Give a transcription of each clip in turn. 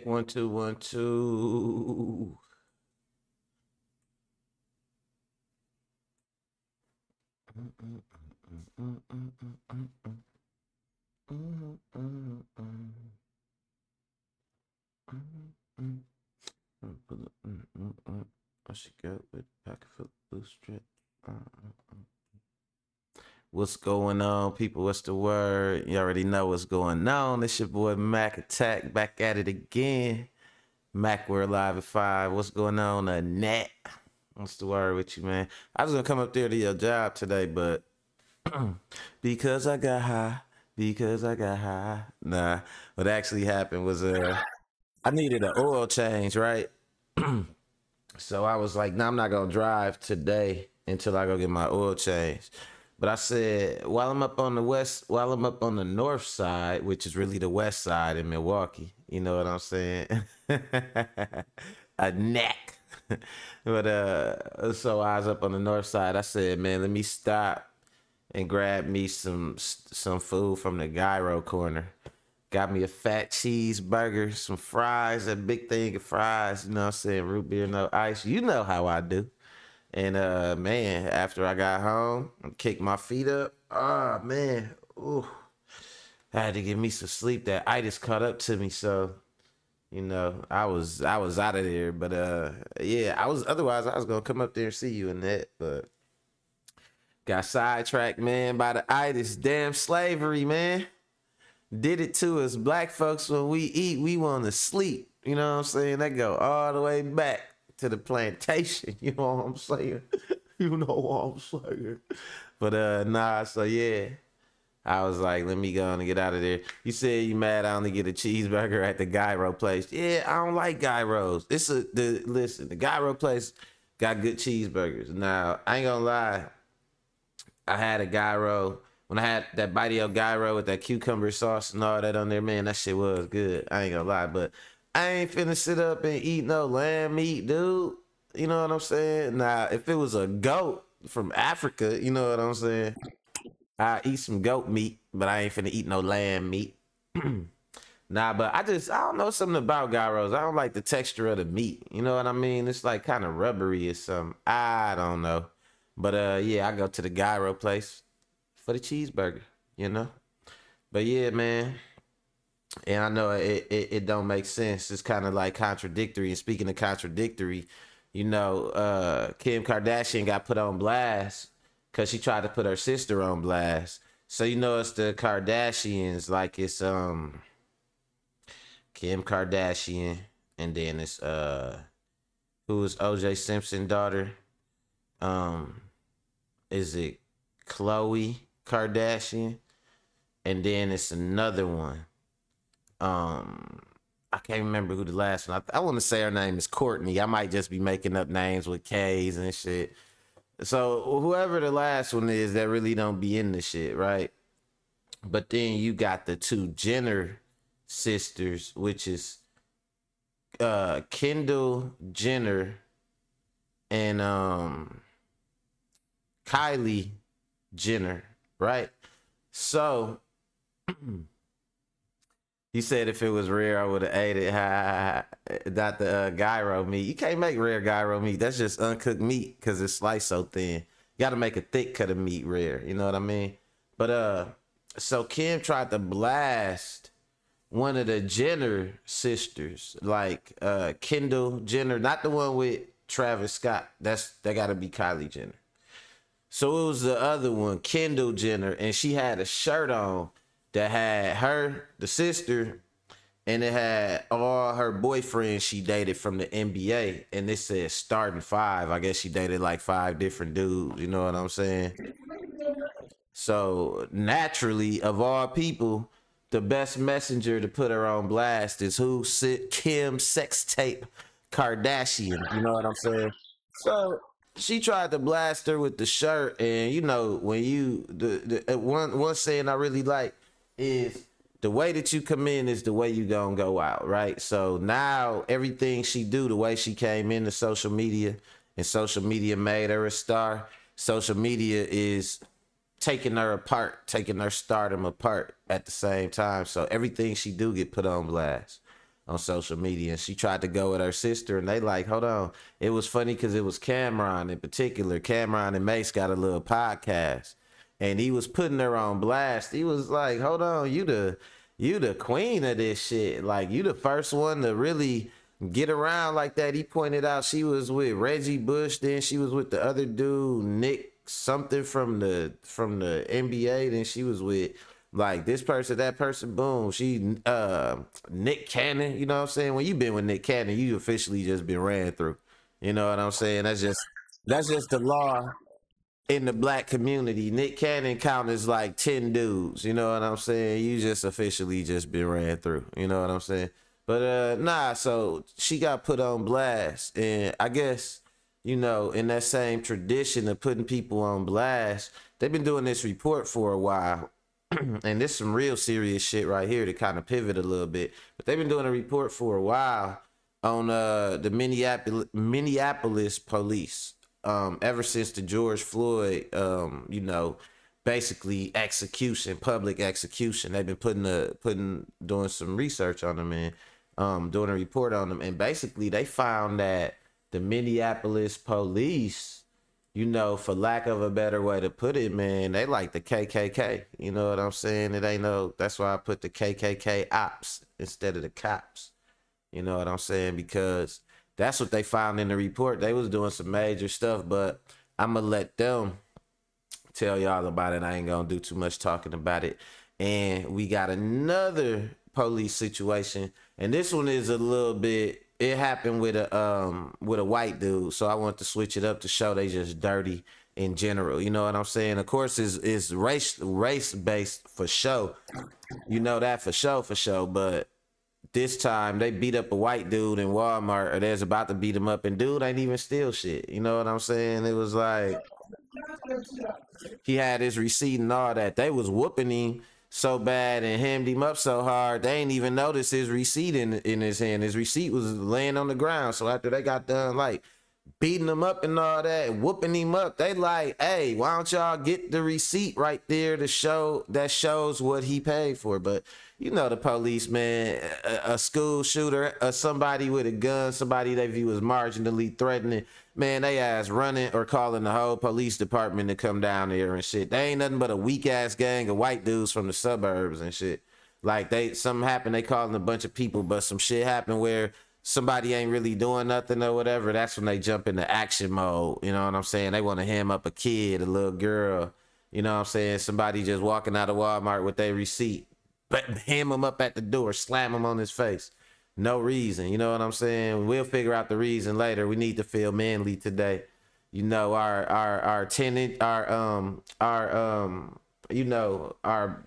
One, two, one, two. I should go with pocket full of loose strip. What's going on, people? What's the word? You already know what's going on. It's your boy Mac Attack back at it again. Mac, we're live at 5. What's going on, Nat? What's the word with you, man? I was gonna come up there to your job today, but because I got high, Nah, what actually happened was I needed an oil change, right? So I was like, nah, I'm not gonna drive today until I go get my oil change. But I said, while I'm up on the north side, which is really the west side in Milwaukee, you know what I'm saying? A neck. But so I was up on the north side. I said, man, let me stop and grab me some food from the gyro corner. Got me a fat cheeseburger, some fries, a big thing of fries, you know what I'm saying? Root beer, no ice. You know how I do. And man, after I got home, I kicked my feet up. Ah, man. Ooh. I had to get me some sleep. That itis caught up to me, so I was out of there. But yeah, otherwise I was gonna come up there and see you in that, but got sidetracked, man, by the itis. Damn slavery, man. Did it to us. Black folks, when we eat, we want to sleep. You know what I'm saying? That go all the way back to the plantation. You know what I'm saying? You know what I'm saying? But nah, so yeah. I was like, let me go and get out of there. You said you mad I only get a cheeseburger at the gyro place. Yeah, I don't like gyros. Listen, the gyro place got good cheeseburgers. Now, I ain't gonna lie. I had a gyro when I had that Biteo gyro with that cucumber sauce and all that on there, man, that shit was good. I ain't gonna lie, but I ain't finna sit up and eat no lamb meat, dude. You know what I'm saying? Now, if it was a goat from Africa, you know what I'm saying? I eat some goat meat, but I ain't finna eat no lamb meat. Nah, but I don't know something about gyros. I don't like the texture of the meat. You know what I mean? It's like kind of rubbery or something. I don't know. But yeah, I go to the gyro place for the cheeseburger, you know? But yeah, man. And I know it don't make sense. It's kind of like contradictory. And speaking of contradictory, Kim Kardashian got put on blast because she tried to put her sister on blast. So it's the Kardashians, like it's Kim Kardashian, and then it's who is OJ Simpson daughter? Um, is it Khloe Kardashian? And then it's another one. I can't remember who the last one. I want to say her name is Courtney. I might just be making up names with K's and shit. So whoever the last one is, that really don't be in the shit, right? But then you got the two Jenner sisters, which is Kendall Jenner and Kylie Jenner, right? So you said if it was rare, I would have ate it. Not the gyro meat. You can't make rare gyro meat. That's just uncooked meat because it's sliced so thin. You got to make a thick cut of meat rare. You know what I mean? But so Kim tried to blast one of the Jenner sisters, like Kendall Jenner, not the one with Travis Scott. That got to be Kylie Jenner. So it was the other one, Kendall Jenner, and she had a shirt on that had her, the sister, and it had all her boyfriends she dated from the NBA, and it said starting 5. I guess she dated like 5 different dudes. You know what I'm saying? So naturally, of all people, the best messenger to put her on blast is who? Kim sex tape Kardashian. You know what I'm saying? So she tried to blast her with the shirt, and when the one saying I really like is the way that you come in is the way you gonna go out, right? So now everything she do, the way she came into social media, and social media made her a star. Social media is taking her apart, taking her stardom apart at the same time. So everything she do get put on blast. on social media, and she tried to go with her sister, and they like, hold on. It was funny because it was Cameron in particular. Cameron and Mace got a little podcast, and he was putting her on blast. He was like, hold on, you the queen of this shit. Like, you the first one to really get around like that. He pointed out she was with Reggie Bush, then she was with the other dude, Nick something from the NBA, then she was with like this person, that person, boom. She Nick Cannon, you know what I'm saying? When you been with Nick Cannon, you officially just been ran through. You know what I'm saying? That's just the law in the black community. Nick Cannon count as like 10 dudes. You know what I'm saying? You just officially just been ran through. You know what I'm saying? But nah, so she got put on blast. And I guess, in that same tradition of putting people on blast, they've been doing this report for a while. And this some real serious shit right here to kind of pivot a little bit. But they've been doing a report for a while on the Minneapolis police. Ever since the George Floyd, basically execution, public execution, they've been doing some research on them and doing a report on them, and basically they found that the Minneapolis police, for lack of a better way to put it, man, they like the KKK. You know what I'm saying? It ain't no. That's why I put the KKK ops instead of the cops. You know what I'm saying? Because that's what they found in the report. They was doing some major stuff, but I'm gonna let them tell y'all about it. I ain't gonna do too much talking about it. And we got another police situation, and this one is a little bit. It happened with a white dude, so I want to switch it up to show they just dirty in general. You know what I'm saying? Of course, is race based for sure. You know that for sure. But this time they beat up a white dude in Walmart, or there's about to beat him up, and dude ain't even steal shit. You know what I'm saying? It was like he had his receipt and all that. They was whooping him so bad and hemmed him up so hard, they ain't even notice his receipt in his hand. His receipt was laying on the ground. So after they got done like beating him up and all that, and whooping him up, they like, hey, why don't y'all get the receipt right there to show that shows what he paid for? But the police, man, a school shooter, somebody with a gun, somebody they view as marginally threatening, man, they ass running or calling the whole police department to come down there and shit. They ain't nothing but a weak ass gang of white dudes from the suburbs and shit. Like something happened, they calling a bunch of people, but some shit happened where somebody ain't really doing nothing or whatever. That's when they jump into action mode. You know what I'm saying? They want to ham up a kid, a little girl. You know what I'm saying? Somebody just walking out of Walmart with their receipt, but ham him up at the door, slam him on his face. No reason. You know what I'm saying? We'll figure out the reason later. We need to feel manly today. Our tenant, our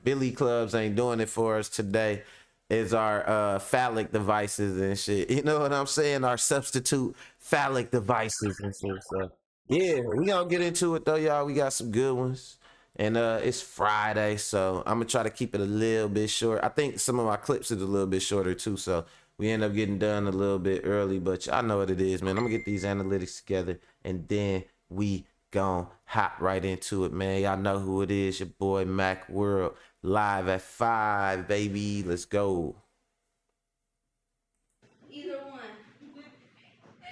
billy clubs ain't doing it for us today. Is our phallic devices and shit. You know what I'm saying? Our substitute phallic devices and shit. So yeah, we gonna get into it though, y'all. We got some good ones. And it's Friday, so I'm gonna try to keep it a little bit short. I think some of my clips is a little bit shorter too, so we end up getting done a little bit early, but y'all know what it is, man. I'm gonna get these analytics together, and then we gon' hop right into it, man. Y'all know who it is, your boy Mac World, live at 5, baby. Let's go. Either one.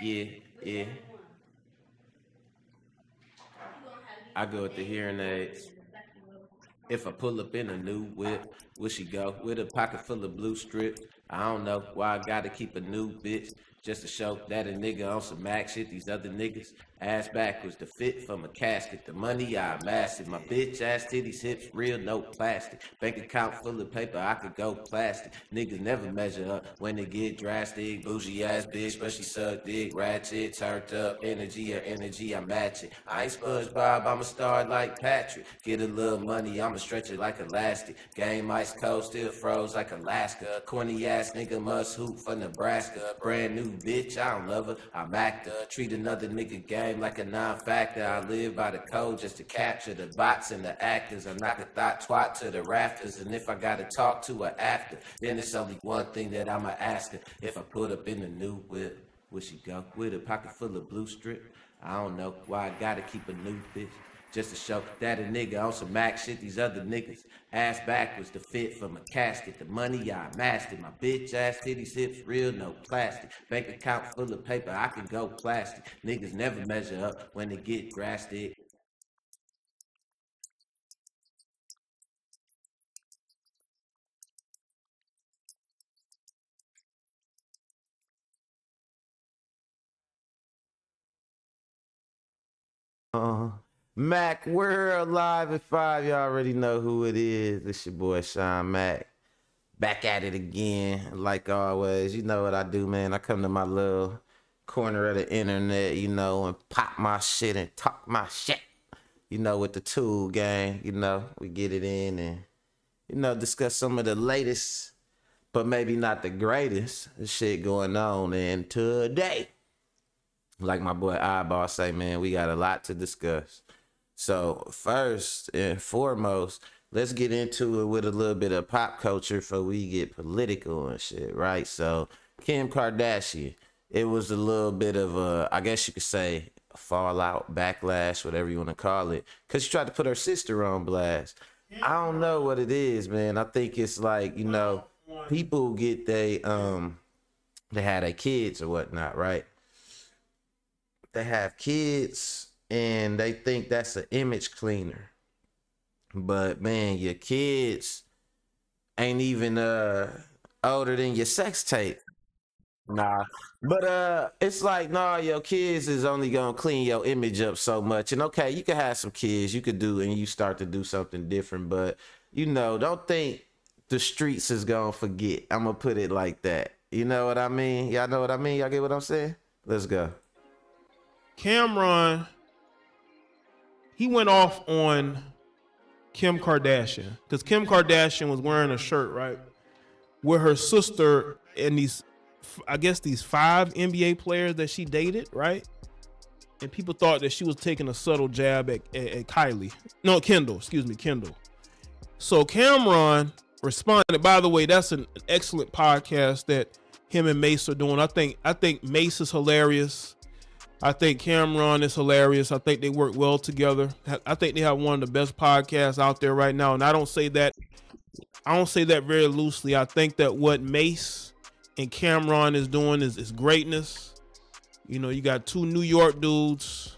Yeah, yeah. I go with the hearing aids. If I pull up in a new whip, will she go with a pocket full of blue strip? I don't know why I gotta keep a new bitch just to show that a nigga on some Mac shit. These other niggas ass backwards, the fit from a casket, the money I amassed it. My bitch ass titties, hips real, no plastic. Bank account full of paper, I could go plastic. Niggas never measure up when they get drastic. Bougie ass bitch, but she suck dick, ratchet, turned up energy or energy, I match it. I ain't SpongeBob, I'm a star like Patrick. Get a little money, I'ma stretch it like elastic. Game ice cold, still froze like Alaska. Corny ass nigga must hoop for Nebraska. Brand new bitch, I don't love her, I'm actor. Treat another nigga game like a non-factor. I live by the code just to capture the bots and the actors. I knock a thought twat to the rafters, and if I gotta talk to her after, then it's only one thing that I'ma ask her. If I put up in the new whip, will she go with a pocket full of blue strip? I don't know why I gotta keep a new bitch just to show that a nigga on some Mac shit. These other niggas ass backwards to fit from a casket. The money I amassed it. My bitch ass titties hips real, no plastic. Bank account full of paper, I can go plastic. Niggas never measure up when they get grassed it. Mac World live at 5. Y'all already know who it is. It's your boy Sean Mac. Back at it again, like always. You know what I do, man. I come to my little corner of the internet, you know, and pop my shit and talk my shit. You know, with the Tool Gang, you know, we get it in and, you know, discuss some of the latest, but maybe not the greatest shit going on. And today, like my boy Eyeball say, man, we got a lot to discuss. So first and foremost, let's get into it with a little bit of pop culture before we get political and shit, right? So Kim Kardashian, it was a little bit of a, I guess you could say, fallout, backlash, whatever you want to call it, because she tried to put her sister on blast. I don't know what it is, man. I think it's like, you know, people get they had their kids or whatnot, right? They have kids and they think that's an image cleaner. But man, your kids ain't even older than your sex tape. Nah. But it's like, nah, your kids is only gonna clean your image up so much. And okay, you can have some kids, you could do and you start to do something different, but you know, don't think the streets is gonna forget. I'm gonna put it like that. You know what I mean? Y'all know what I mean? Y'all get what I'm saying? Let's go. Cameron, he went off on Kim Kardashian because Kim Kardashian was wearing a shirt, right, with her sister and these, I guess these 5 NBA players that she dated, right? And people thought that she was taking a subtle jab at Kylie. No, Kendall, excuse me, Kendall. So Cameron responded. By the way, that's an excellent podcast that him and Mace are doing. I think Mace is hilarious. I think Cameron is hilarious. I think they work well together. I think they have one of the best podcasts out there right now. And I don't say that very loosely. I think that what Mace and Cameron is doing is greatness. You know, you got 2 New York dudes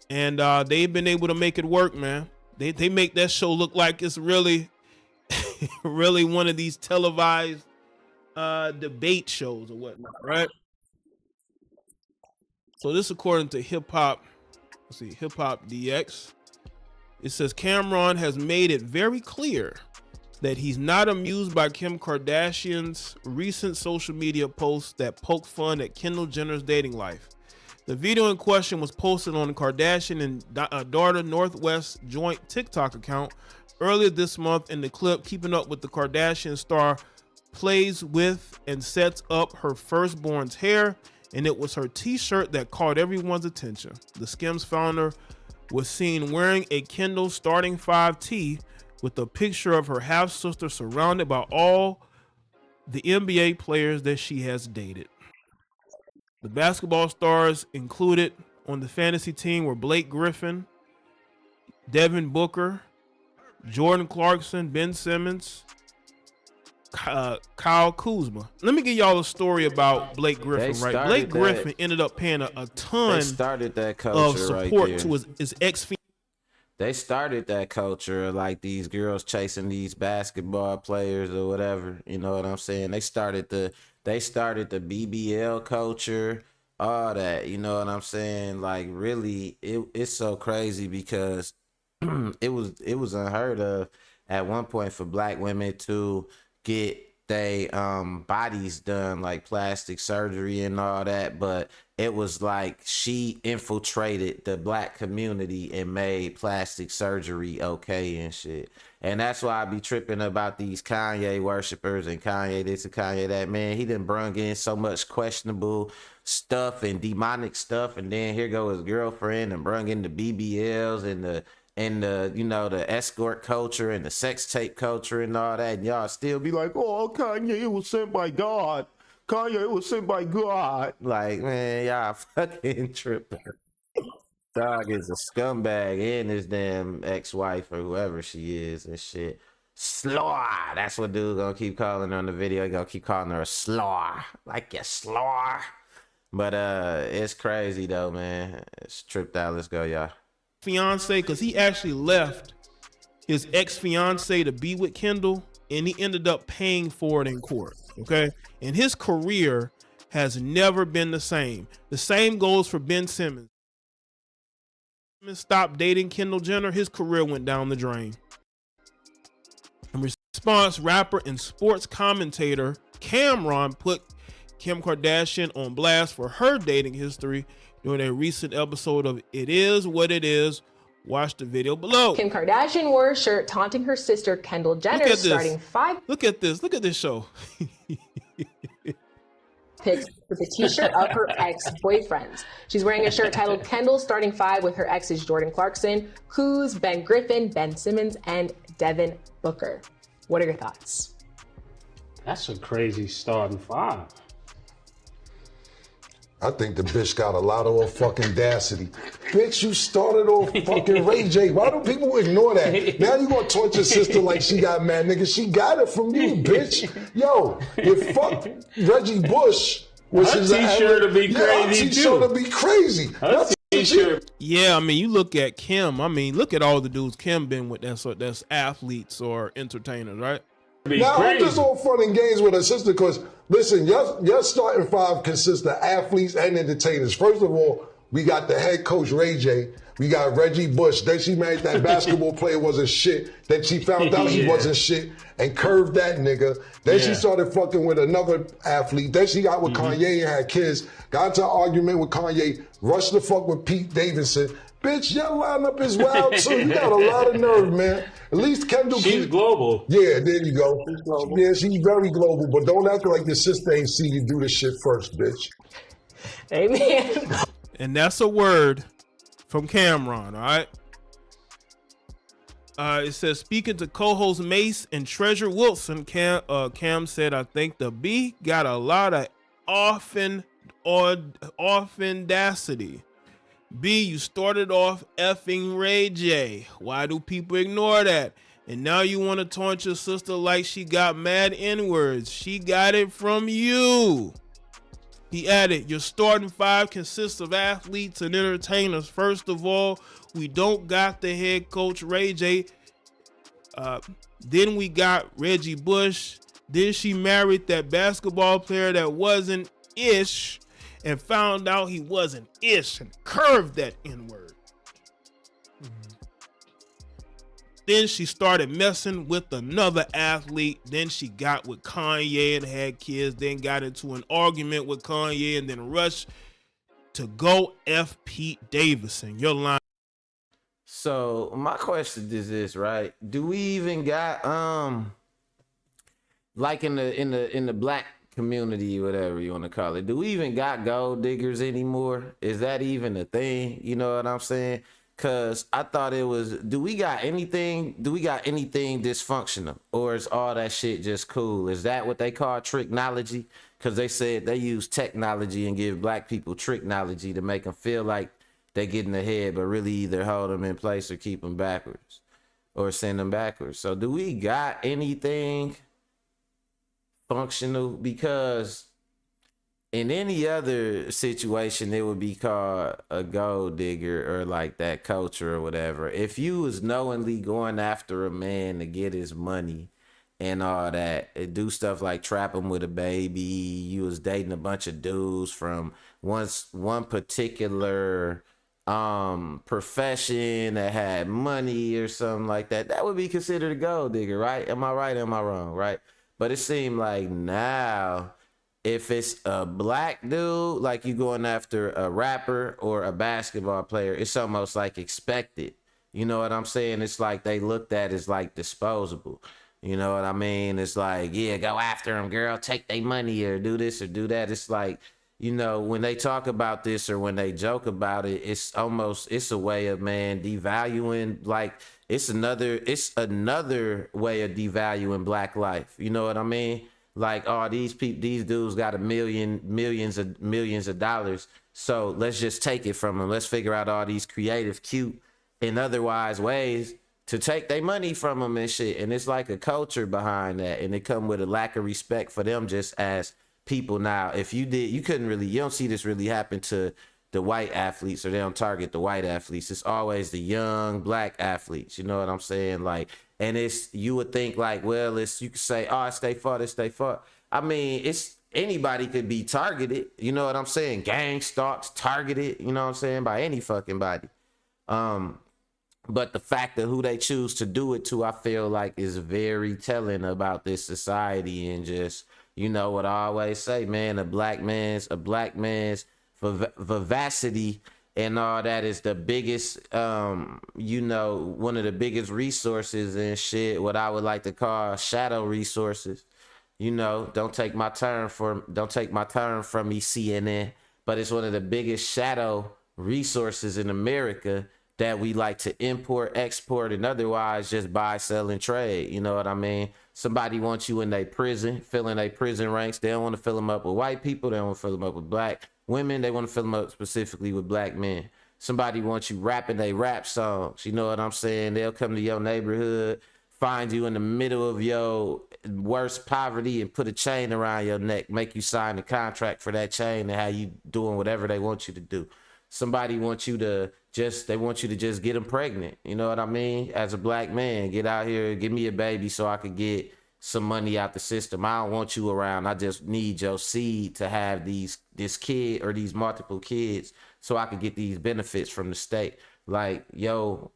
and they've been able to make it work, man. They make that show look like it's really, really one of these televised debate shows or whatnot, right? So this according to Hip Hop DX. It says Cameron has made it very clear that he's not amused by Kim Kardashian's recent social media posts that poke fun at Kendall Jenner's dating life. The video in question was posted on the Kardashian and daughter Northwest joint TikTok account earlier this month. In the clip, Keeping Up with the Kardashian star plays with and sets up her firstborn's hair, and it was her t-shirt that caught everyone's attention. The Skims founder was seen wearing a Kendall starting 5 tee with a picture of her half-sister surrounded by all the NBA players that she has dated. The basketball stars included on the fantasy team were Blake Griffin, Devin Booker, Jordan Clarkson, Ben Simmons, Kyle Kuzma. Let me give y'all a story about Blake Griffin, right? Blake Griffin ended up paying a ton of support to his ex. They started that culture of like these girls chasing these basketball players or whatever. You know what I'm saying? They started the BBL culture, all that. You know what I'm saying? Like really, it's so crazy because it was unheard of at one point for black women to get they bodies done, like plastic surgery and all that, but it was like she infiltrated the black community and made plastic surgery okay and shit. And that's why I be tripping about these Kanye worshipers and Kanye this and Kanye that. Man, he done brung in so much questionable stuff and demonic stuff, and then here go his girlfriend and brung in the BBLs and the you know, the escort culture and the sex tape culture and all that, and y'all still be like, oh, Kanye was sent by God. Kanye was sent by God. Like, man, y'all fucking tripping. Dog is a scumbag and his damn ex-wife or whoever she is and shit. Slaw. That's what dude gonna keep calling her on the video. He gonna keep calling her a slaw. Like you slaw. But it's crazy though, man. It's tripped out. Let's go, y'all. Fiance, because he actually left his ex-fiance to be with Kendall, and he ended up paying for it in court. Okay, and his career has never been the same. The same goes for Ben Simmons. Stopped dating Kendall Jenner, his career went down the drain. In response, rapper and sports commentator Cameron put Kim Kardashian on blast for her dating history during a recent episode of It Is What It Is. Watch the video below. Kim Kardashian wore a shirt taunting her sister Kendall Jenner, starting 5 Look at this show. pics with a t-shirt of her ex-boyfriends. She's wearing a shirt titled Kendall starting 5 with her exes Jordan Clarkson, Kuz, Ben Griffin, Ben Simmons, and Devin Booker. What are your thoughts? That's a crazy starting 5. I think the bitch got a lot of fucking audacity. Bitch, you started off fucking Ray J. Why do people ignore that? Now you gonna taunt your sister like she got mad, nigga. She got it from you, bitch. Yo, you fuck Reggie Bush. Which Her is t-shirt will be crazy too. T-shirt will be crazy. Her t-shirt. Yeah, I mean, you look at Kim. I mean, look at all the dudes Kim been with. That's athletes or entertainers, right? Now, I'm just all fun and games with her sister because, listen, your starting 5 consists of athletes and entertainers. First of all, we got the head coach, Ray J. We got Reggie Bush. Then she married that basketball player wasn't shit. Then she found out he wasn't shit and curved that nigga. Then she started fucking with another athlete. Then she got with Kanye and had kids. Got into an argument with Kanye. Rushed the fuck with Pete Davidson. Bitch, your lineup is wild too. You got a lot of nerve, man. At least Kendall. She's global. Yeah, there you go. She's global. Yeah, she's very global, but don't act like your sister ain't see you do the shit first, bitch. Amen. And that's a word from Cameron, all right? It says, speaking to co-host Mace and Treasure Wilson, Cam said, I think the B got a lot of audacity. B, you started off effing Ray J. Why do people ignore that? And now you want to taunt your sister like she got mad N-words. She got it from you. He added, your starting 5 consists of athletes and entertainers. First of all, we don't got the head coach Ray J. Then we got Reggie Bush. Then she married that basketball player that wasn't ish and found out he wasn't ish and curved that N-word. Then she started messing with another athlete. Then she got with Kanye and had kids. Then got into an argument with Kanye and then rushed to go F Pete Davidson. Your line. So my question is this, right? Do we even got like in the black community, whatever you want to call it, do we even got gold diggers anymore? Is that even a thing? You know what I'm saying? Cause I thought it was, do we got anything dysfunctional, or is all that shit just cool? Is that what they call tricknology? Cause they said they use technology and give black people tricknology to make them feel like they getting ahead, but really either hold them in place or keep them backwards or send them backwards. So do we got anything functional? Because in any other situation, it would be called a gold digger or like that culture or whatever. If you was knowingly going after a man to get his money and all that, and do stuff like trap him with a baby, you was dating a bunch of dudes from one particular profession that had money or something like that, that would be considered a gold digger, right? Am I right? Am I wrong? Right? But it seemed like now, if it's a black dude, like you going after a rapper or a basketball player, it's almost like expected. You know what I'm saying? It's like they looked at as like disposable. You know what I mean? It's like, yeah, go after him, girl. Take their money or do this or do that. It's like, you know, when they talk about this or when they joke about it, it's a way of, man, devaluing, like it's another way of devaluing black life. You know what I mean? Like, oh, these dudes got millions of dollars. So let's just take it from them. Let's figure out all these creative, cute, and otherwise ways to take their money from them and shit. And it's like a culture behind that, and it come with a lack of respect for them just as people. Now, if you don't see this really happen to the white athletes, or they don't target the white athletes. It's always the young black athletes. You know what I'm saying? Like, and you would think like, well, you could say, oh, it's their fault. I mean, it's anybody could be targeted. You know what I'm saying? Gang stalks, targeted. You know what I'm saying? By any fucking body. But the fact of who they choose to do it to, I feel like is very telling about this society. And just, you know what I always say, man, a black man's vivacity and all that is the biggest, you know, one of the biggest resources and shit, what I would like to call shadow resources. You know, don't take my term from me, CNN, but it's one of the biggest shadow resources in America that we like to import, export, and otherwise just buy, sell, and trade. You know what I mean? Somebody wants you in their prison, filling their prison ranks. They don't want to fill them up with white people. They don't want to fill them up with black women. They want to fill them up specifically with black men. Somebody wants you rapping their rap songs. You know what I'm saying? They'll come to your neighborhood, find you in the middle of your worst poverty and put a chain around your neck, make you sign a contract for that chain and have you doing whatever they want you to do. Somebody wants you to just get them pregnant. You know what I mean? As a black man, get out here, give me a baby so I could get some money out the system. I don't want you around. I just need your seed to have this kid or these multiple kids so I could get these benefits from the state. Like, yo,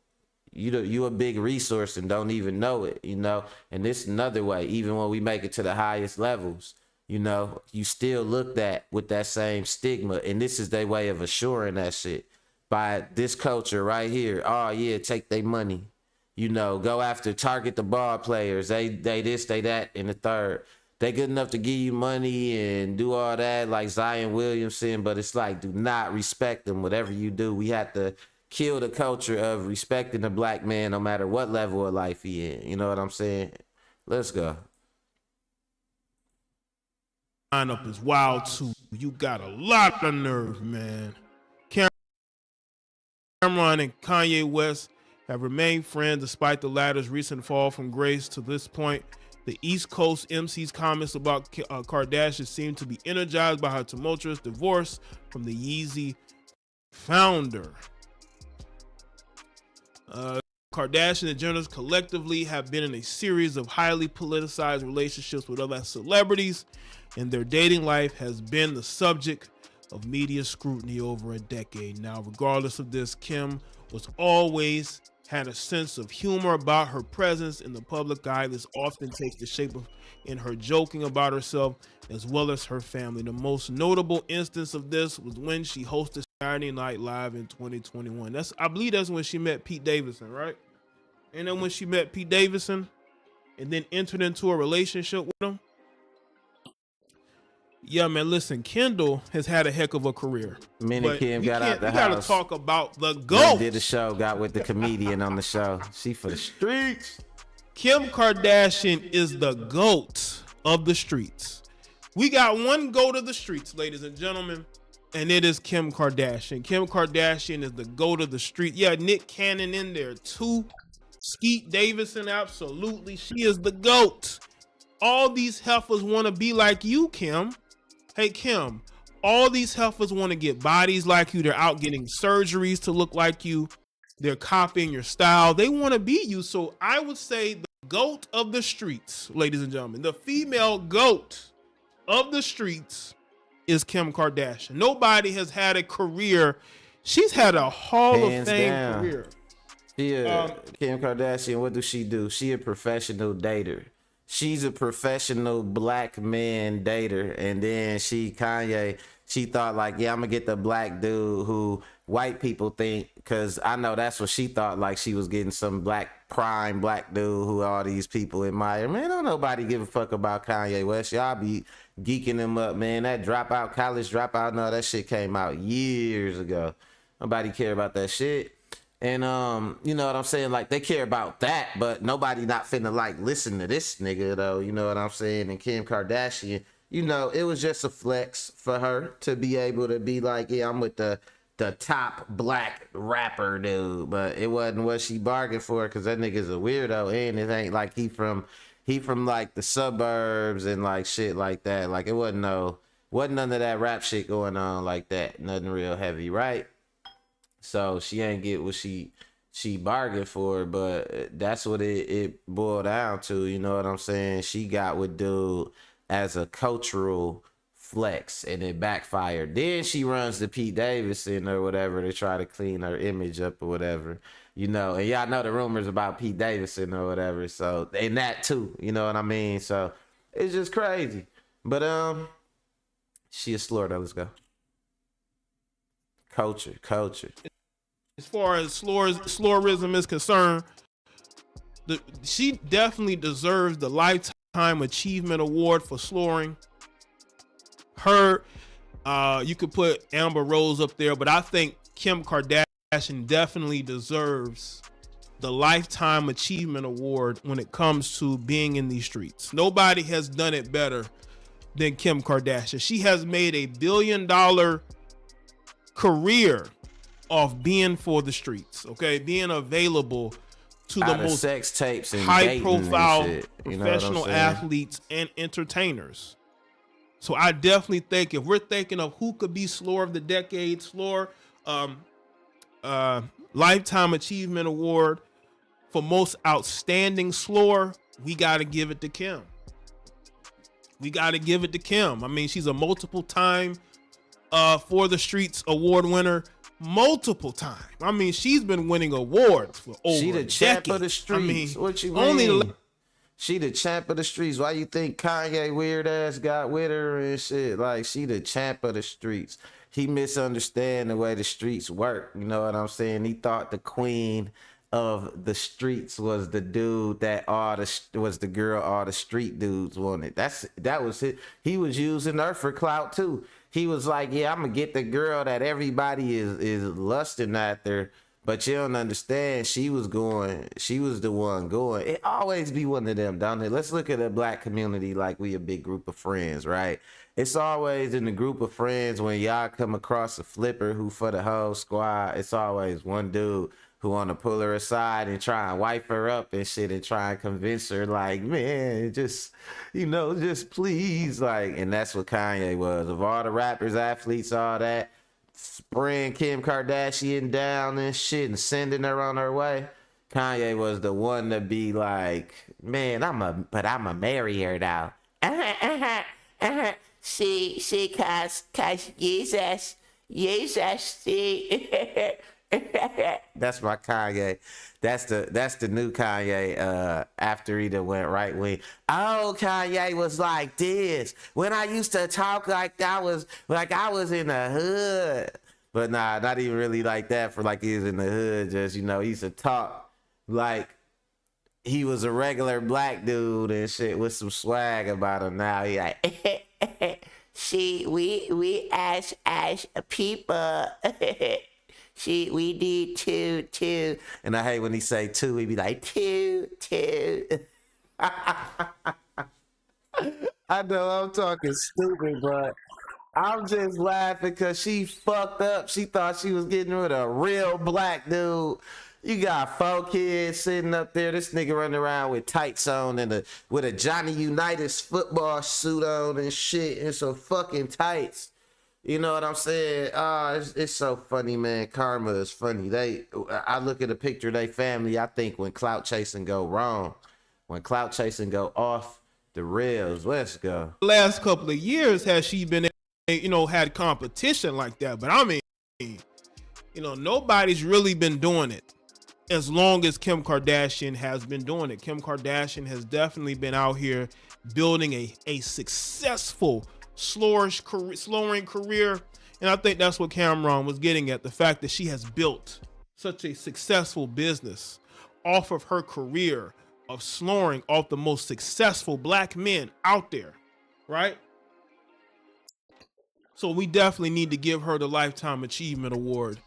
you a big resource and don't even know it, you know? And this another way, even when we make it to the highest levels, you know, you still looked at with that same stigma. And this is their way of assuring that shit by this culture right here. Oh yeah, take their money. You know, go after, target the ball players. They this, they that, and the third. They good enough to give you money and do all that like Zion Williamson, but it's like, do not respect them. Whatever you do, we have to kill the culture of respecting the black man no matter what level of life he in. You know what I'm saying? Let's go. Lineup is wild too. You got a lot of nerve, man. Cameron and Kanye West have remained friends despite the latter's recent fall from grace. To this point, the East Coast MC's comments about Kardashian seem to be energized by her tumultuous divorce from the Yeezy founder. Kardashian and Jenners collectively have been in a series of highly politicized relationships with other celebrities, and their dating life has been the subject of media scrutiny over a decade now. Regardless of this, Kim was always had a sense of humor about her presence in the public eye. This often takes the shape of in her joking about herself as well as her family. The most notable instance of this was when she hosted Saturday Night Live in 2021. I believe that's when she met Pete Davidson, right? And then when she met Pete Davidson and then entered into a relationship with him. Yeah, man, listen, Kendall has had a heck of a career. Kim got out the house. We gotta talk about the GOAT. Did the show, got with the comedian on the show. She for the streets. Kim Kardashian is the GOAT of the streets. We got one GOAT of the streets, ladies and gentlemen, and it is Kim Kardashian. Kim Kardashian is the GOAT of the street. Yeah, Nick Cannon in there too. Skeet Davidson, absolutely. She is the GOAT. All these heifers want to be like you, Kim. Hey, Kim, all these heifers want to get bodies like you. They're out getting surgeries to look like you. They're copying your style. They want to be you. So I would say the GOAT of the streets, ladies and gentlemen, the female GOAT of the streets is Kim Kardashian. Nobody has had a career. She's had a Hall of Fame career. Kim Kardashian, what does she do? She a professional dater. She's a professional black man dater. And then Kanye, she thought like, yeah, I'm gonna get the black dude who white people think, because I know that's what she thought, like she was getting some prime black dude who all these people admire. Man, don't nobody give a fuck about Kanye West. Y'all be geeking him up, man. That college dropout, no, that shit came out years ago. Nobody care about that shit. And you know what I'm saying? Like they care about that, but nobody not finna like listen to this nigga though. You know what I'm saying? And Kim Kardashian, you know, it was just a flex for her to be able to be like, yeah, I'm with the top black rapper dude, but it wasn't what she bargained for because that nigga's a weirdo, and it ain't like he from like the suburbs and like shit like that. Like it wasn't none of that rap shit going on like that. Nothing real heavy, right? So she ain't get what she bargained for, but that's what it boiled down to. You know what I'm saying? She got with dude as a cultural flex, and it backfired. Then she runs to Pete Davidson or whatever to try to clean her image up or whatever. You know, and y'all know the rumors about Pete Davidson or whatever. So and that too. You know what I mean? So it's just crazy. But she is Florida. Let's go. Culture. As far as slorism is concerned, she definitely deserves the Lifetime Achievement Award for sloring. Her, you could put Amber Rose up there, but I think Kim Kardashian definitely deserves the Lifetime Achievement Award when it comes to being in these streets. Nobody has done it better than Kim Kardashian. She has made a $1 billion career off being for the streets, okay? Being available to the most sex tapes and high profile shit, professional athletes and entertainers. So I definitely think if we're thinking of who could be Slur of the Decade, Lifetime Achievement Award for most outstanding slur, we got to give it to Kim. I mean, she's a multiple time For the Streets award winner multiple times. I mean, she's been winning awards for over she the a champ decade. of the streets. I mean, What you only mean? She the champ of the streets. Why you think Kanye weird ass got with her and shit? Like, she the champ of the streets. He misunderstand the way the streets work. You know what I'm saying? He thought the queen of the streets was the dude that was the girl all the street dudes wanted. That was it. He was using her for clout too. He was like, yeah, I'm gonna get the girl that everybody is lusting after. But you don't understand, she was the one going. It always be one of them, don't it? Let's look at the black community like we a big group of friends, right? It's always in the group of friends when y'all come across a flipper who for the whole squad, it's always one dude who want to pull her aside and try and wipe her up and shit and try and convince her like, man, just please. Like, and that's what Kanye was. Of all the rappers, athletes, all that, spraying Kim Kardashian down and shit and sending her on her way, Kanye was the one to be like, man, I'ma marry her now. She cause Jesus, see. That's my Kanye. That's the new Kanye. After he done went right wing. Oh, Kanye was like this when I used to talk like I was in the hood. But nah, not even really like that. For like he was in the hood. Just he used to talk like he was a regular black dude and shit with some swag about him. Now he like, we as people. We need two. And I hate when he say two, he be like, two. I know I'm talking stupid, but I'm just laughing because she fucked up. She thought she was getting with a real black dude. You got 4 kids sitting up there. This nigga running around with tights on and with a Johnny Unitas football suit on and shit and some fucking tights. You know what I'm saying? It's so funny, man. Karma is funny. I look at a picture of their family. I think when clout chasing go wrong, when clout chasing go off the rails, let's go. Last couple of years has she been, had competition like that. But I mean, nobody's really been doing it as long as Kim Kardashian has been doing it. Kim Kardashian has definitely been out here building a successful slurring career, and I think that's what Cameron was getting at, the fact that she has built such a successful business off of her career of slurring off the most successful black men out there, right? So we definitely need to give her the Lifetime Achievement Award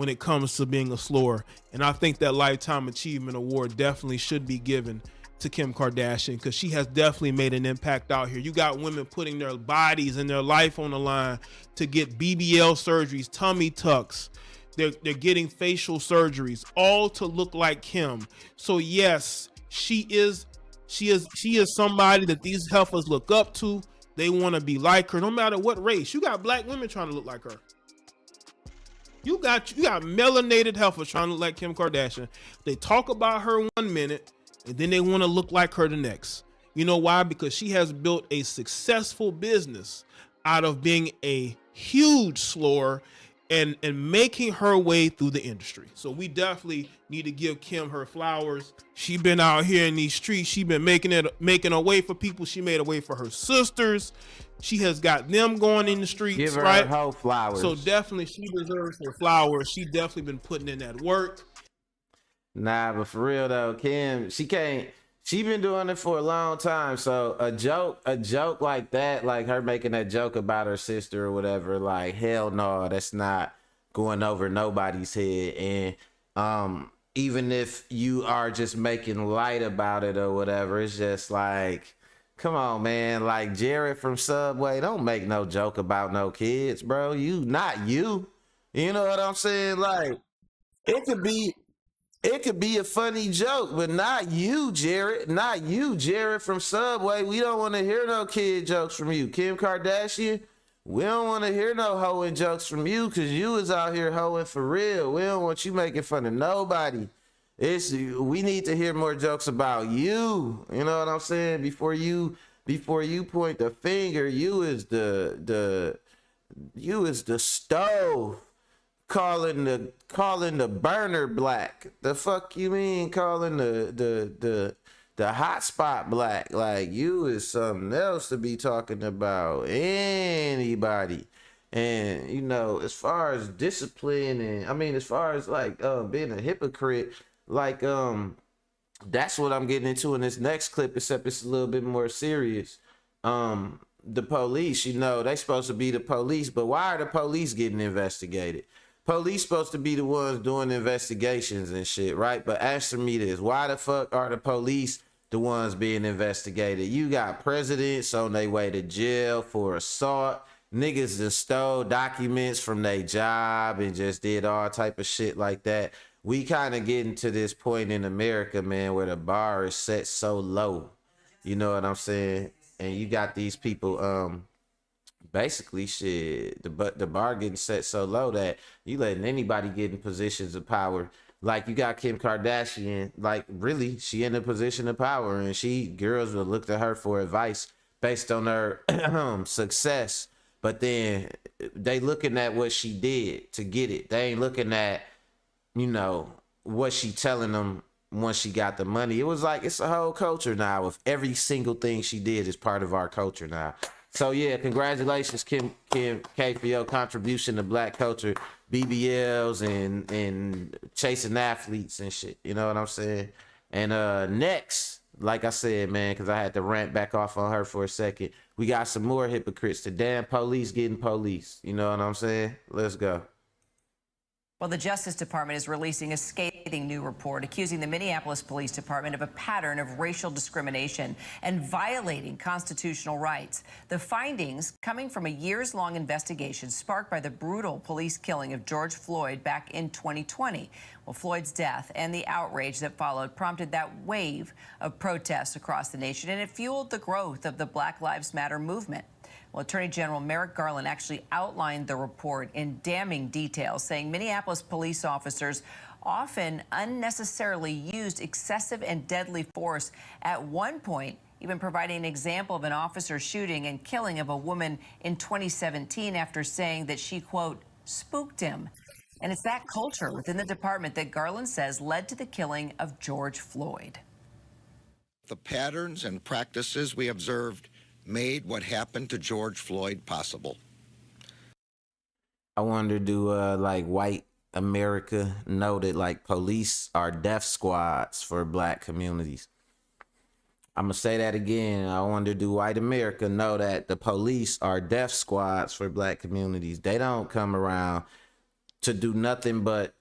when it comes to being a slur. And I think that Lifetime Achievement Award definitely should be given to Kim Kardashian, because she has definitely made an impact out here. You got women putting their bodies and their life on the line to get BBL surgeries, tummy tucks. They're getting facial surgeries, all to look like Kim. So yes, she is somebody that these heifers look up to. They want to be like her, no matter what race. You got black women trying to look like her. You got melanated heifers trying to look like Kim Kardashian. They talk about her 1 minute, and then they want to look like her the next. You know why? Because she has built a successful business out of being a huge slur and making her way through the industry. So we definitely need to give Kim her flowers. She been out here in these streets. She been making a way for people. She made a way for her sisters. She has got them going in the streets. Give her right? her whole flowers. So definitely she deserves her flowers. She definitely been putting in that work. Nah, but for real though, Kim, she been doing it for a long time. So a joke like that, like her making that joke about her sister or whatever, like hell no, that's not going over nobody's head. And even if you are just making light about it or whatever, it's just like, come on, man. Like Jared from Subway, don't make no joke about no kids, bro. You not you. You know what I'm saying? Like it could be a funny joke, but not you, Jared. Not you, Jared from Subway. We don't want to hear no kid jokes from you. Kim Kardashian, we don't want to hear no hoeing jokes from you, because you is out here hoeing for real. We don't want you making fun of nobody. We need to hear more jokes about you. You know what I'm saying? Before you point the finger, you is the stove. Calling the burner black. The fuck you mean calling the hot spot black? Like you is something else to be talking about anybody. And you know, as far as discipline and as far as like being a hypocrite, like that's what I'm getting into in this next clip, except it's a little bit more serious. The police, you know, they supposed to be the police, but why are the police getting investigated? Police supposed to be the ones doing investigations and shit, right? But answer me this. Why the fuck are the police the ones being investigated? You got presidents on their way to jail for assault. Niggas that stole documents from their job and just did all type of shit like that. We kind of getting to this point in America, man, where the bar is set so low. You know what I'm saying? And you got these people, basically shit, the bar getting set so low that you letting anybody get in positions of power. Like you got Kim Kardashian, like really she in a position of power, and girls will look to her for advice based on her success, but then they looking at what she did to get it. They ain't looking at, you know, what she telling them once she got the money. It was like, it's a whole culture now. If every single thing she did is part of our culture now. So yeah, congratulations, Kim K, for your contribution to black culture, BBLs and chasing athletes and shit. You know what I'm saying? And next, like I said, man, because I had to rant back off on her for a second, we got some more hypocrites. The damn police getting police. You know what I'm saying? Let's go. Well, the Justice Department is releasing a scathing new report accusing the Minneapolis Police Department of a pattern of racial discrimination and violating constitutional rights. The findings, coming from a years-long investigation sparked by the brutal police killing of George Floyd back in 2020. Well, Floyd's death and the outrage that followed prompted that wave of protests across the nation, and it fueled the growth of the Black Lives Matter movement. Well, Attorney General Merrick Garland actually outlined the report in damning detail, saying Minneapolis police officers often unnecessarily used excessive and deadly force. At one point, even providing an example of an officer shooting and killing of a woman in 2017 after saying that she, quote, spooked him. And it's that culture within the department that Garland says led to the killing of George Floyd. The patterns and practices we observed made what happened to George Floyd possible. I wonder, do like white America know that like police are death squads for black communities? I'm gonna say that again. I wonder, do white America know that the police are death squads for black communities? They don't come around to do nothing but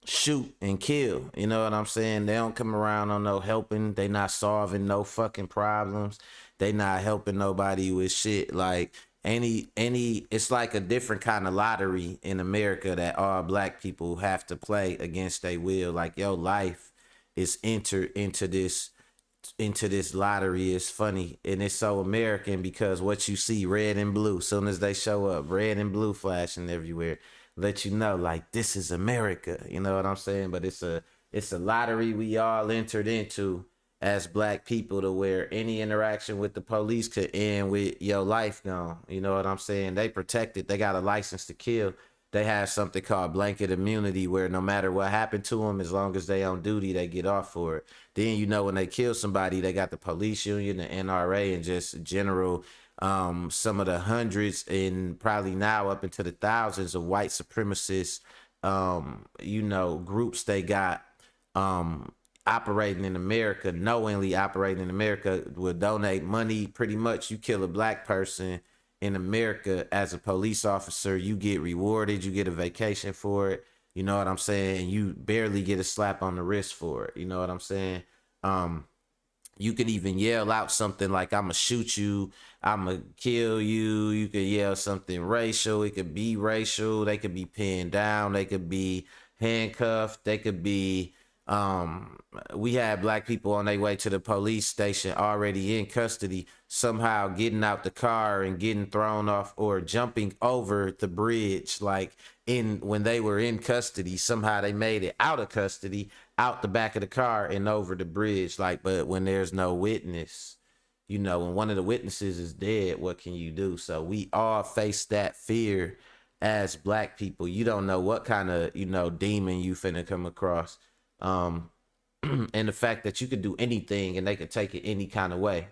shoot and kill. You know what I'm saying? They don't come around on no helping. They not solving no fucking problems. They not helping nobody with shit. Like any it's like a different kind of lottery in America that all black people have to play against their will. Like your life is entered into this lottery. Is funny, and it's so American because what you see, red and blue, soon as they show up, red and blue flashing everywhere, let you know like this is America. You know what I'm saying? But it's a lottery we all entered into as black people, to where any interaction with the police could end with your life gone. You know what I'm saying? They protected. They got a license to kill. They have something called blanket immunity, where no matter what happened to them, as long as they on duty, they get off for it. Then, you know, when they kill somebody, they got the police union, the NRA, and just general, some of the hundreds and probably now up into the thousands of white supremacist, you know, groups they got, operating in America, knowingly operating in America, will donate money. Pretty much, you kill a black person in America as a police officer, you get rewarded, you get a vacation for it. You know what I'm saying? You barely get a slap on the wrist for it. You know what I'm saying? You could even yell out something like, I'ma shoot you, I'ma kill you. You could yell something racial. It could be racial. They could be pinned down. They could be handcuffed. They could be, we had black people on their way to the police station already in custody, somehow getting out the car and getting thrown off or jumping over the bridge. Like when they were in custody, somehow they made it out of custody, out the back of the car and over the bridge. Like, but when there's no witness, you know, when one of the witnesses is dead, what can you do? So we all face that fear as black people. You don't know what kind of, you know, demon you finna come across. And the fact that you could do anything and they could take it any kind of way.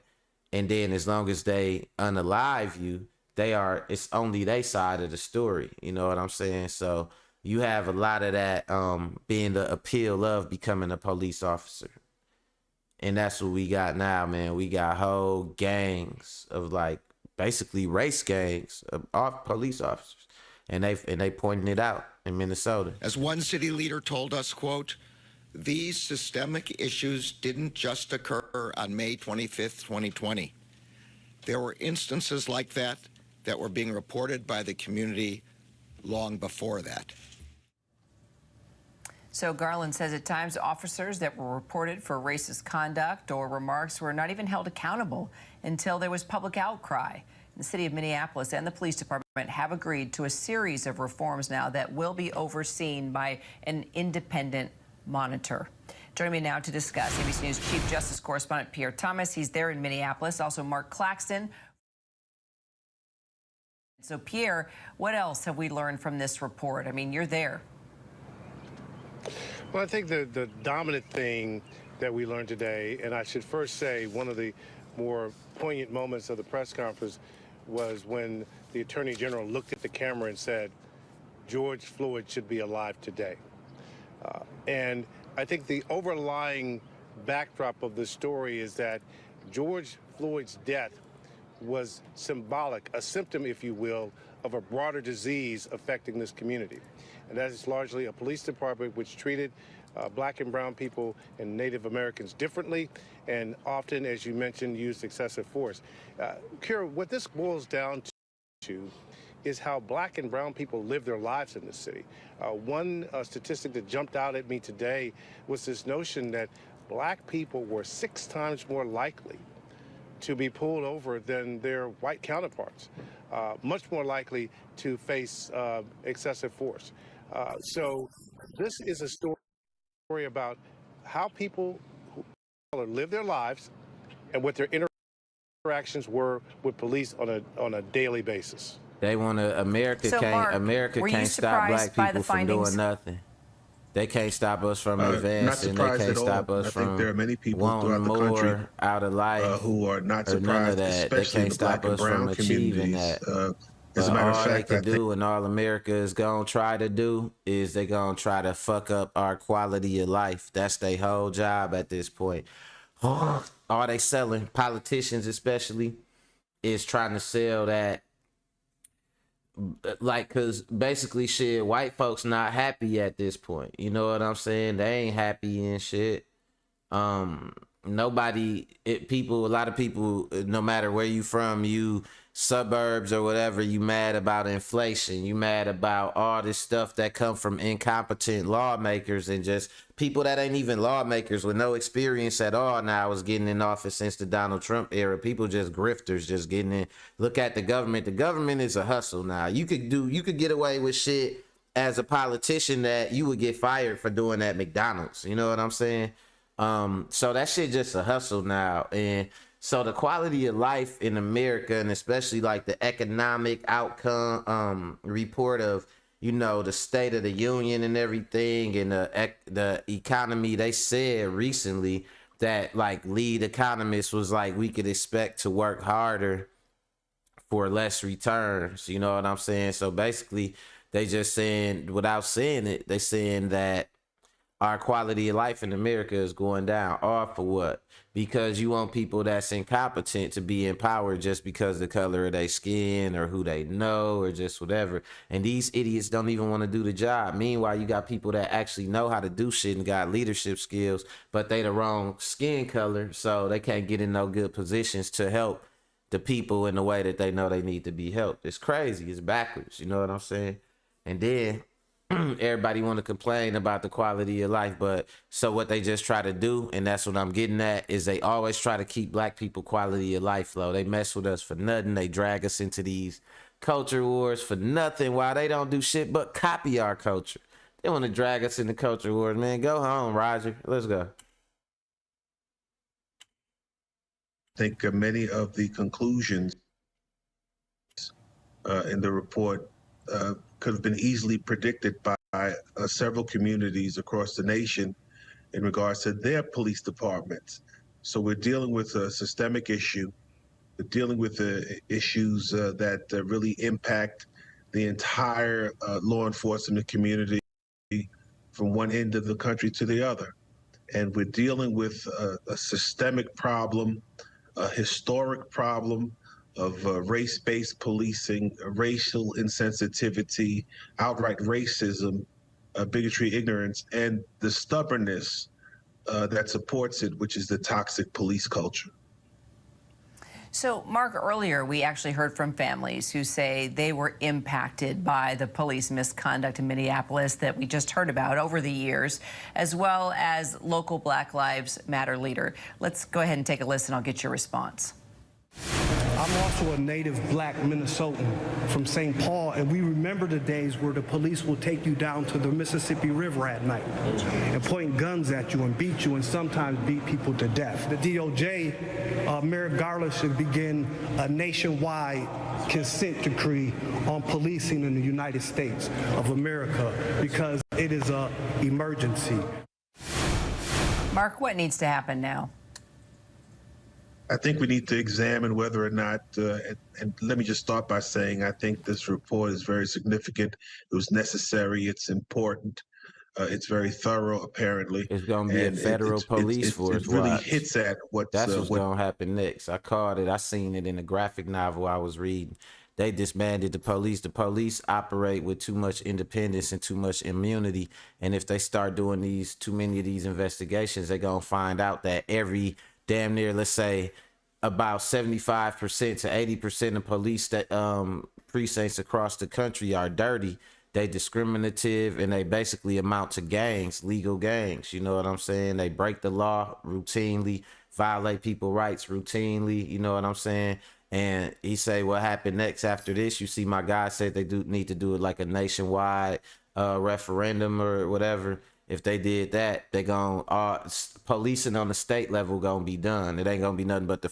And then as long as they unalive you, it's only their side of the story. You know what I'm saying? So you have a lot of that, being the appeal of becoming a police officer. And that's what we got now, man. We got whole gangs of like basically race gangs of police officers. And they pointing it out in Minnesota. As one city leader told us, quote, "These systemic issues didn't just occur on May 25th, 2020. There were instances like that were being reported by the community long before that." So Garland says at times officers that were reported for racist conduct or remarks were not even held accountable until there was public outcry. The city of Minneapolis and the police department have agreed to a series of reforms now that will be overseen by an independent monitor. Joining me now to discuss, ABC News Chief Justice Correspondent Pierre Thomas. He's there in Minneapolis. Also, Mark Claxton. So, Pierre, what else have we learned from this report? I mean, you're there. Well, I think the dominant thing that we learned today, and I should first say one of the more poignant moments of the press conference was when the Attorney General looked at the camera and said, "George Floyd should be alive today." And I think the overlying backdrop of the story is that George Floyd's death was symbolic, a symptom, if you will, of a broader disease affecting this community. And that is largely a police department which treated black and brown people and Native Americans differently, and often, as you mentioned, used excessive force. Kira, what this boils down to is how black and brown people live their lives in this city. One statistic that jumped out at me today was this notion that black people were 6 times more likely to be pulled over than their white counterparts, much more likely to face excessive force. So this is a story about how people live their lives and what their interactions were with police on a daily basis. They want to, America can't stop black people from doing nothing. They can't stop us from advancing. They can't stop us from there are many people wanting throughout the more country out of life who are not or none of surprised, that. They especially in can't the black stop and us from brown achieving communities. that. As a matter of all they fact, can do and all America is going to try to do is they going to try to fuck up our quality of life. That's their whole job at this point. All they selling, politicians especially, is trying to sell that like, cause basically shit, white folks not happy at this point. You know what I'm saying? They ain't happy and shit. Nobody, a lot of people, no matter where you from, you suburbs or whatever, you mad about inflation, you mad about all this stuff that come from incompetent lawmakers and just people that ain't even lawmakers with no experience at all now is getting in office since the Donald Trump era. People just grifters just getting in. Look at the government. The government is a hustle now. You could get away with shit as a politician that you would get fired for doing at McDonald's. You know what I'm saying? So that shit just a hustle now. And so the quality of life in America, and especially like the economic outcome report of, you know, the State of the Union and everything, and the economy, they said recently that like lead economists was like, we could expect to work harder for less returns. You know what I'm saying? So basically they just saying, without saying it, they saying that our quality of life in America is going down. All for what? Because you want people that's incompetent to be in power just because the color of their skin or who they know or just whatever. And these idiots don't even want to do the job. Meanwhile, you got people that actually know how to do shit and got leadership skills, but they the wrong skin color, so they can't get in no good positions to help the people in the way that they know they need to be helped. It's crazy. It's backwards. You know what I'm saying? And then everybody want to complain about the quality of life, but so what they just try to do, and that's what I'm getting at, is they always try to keep black people quality of life low. They mess with us for nothing. They drag us into these culture wars for nothing, while they don't do shit but copy our culture. They want to drag us into culture wars, man. Go home, Roger. Let's go. I think many of the conclusions in the report could have been easily predicted by several communities across the nation in regards to their police departments. So we're dealing with a systemic issue. We're dealing with the issues that really impact the entire law enforcement community from one end of the country to the other. And we're dealing with a systemic problem, a historic problem of race-based policing, racial insensitivity, outright racism, bigotry, ignorance, and the stubbornness that supports it, which is the toxic police culture. So, Mark, earlier we actually heard from families who say they were impacted by the police misconduct in Minneapolis that we just heard about over the years, as well as local Black Lives Matter leader. Let's go ahead and take a listen. I'll get your response. I'm also a native black Minnesotan from St. Paul, and we remember the days where the police will take you down to the Mississippi River at night and point guns at you and beat you and sometimes beat people to death. The DOJ, Merrick Garland, should begin a nationwide consent decree on policing in the United States of America because it is an emergency. Mark, what needs to happen now? I think we need to examine whether or not, and let me just start by saying I think this report is very significant. It was necessary. It's important. It's very thorough, apparently. It's going to be a federal police force. It really hits at what's going to happen next. I called it. I seen it in a graphic novel I was reading. They disbanded the police. The police operate with too much independence and too much immunity. And if they start doing too many of these investigations, they're going to find out that every damn near, let's say, about 75% to 80% of police precincts across the country are dirty. They discriminative, and they basically amount to gangs, legal gangs. You know what I'm saying? They break the law routinely, violate people's rights routinely. You know what I'm saying? And he say, what happened next after this? You see, my guy said they do need to do it like a nationwide referendum or whatever. If they did that, they policing on the state level gonna be done. It ain't gonna be nothing but the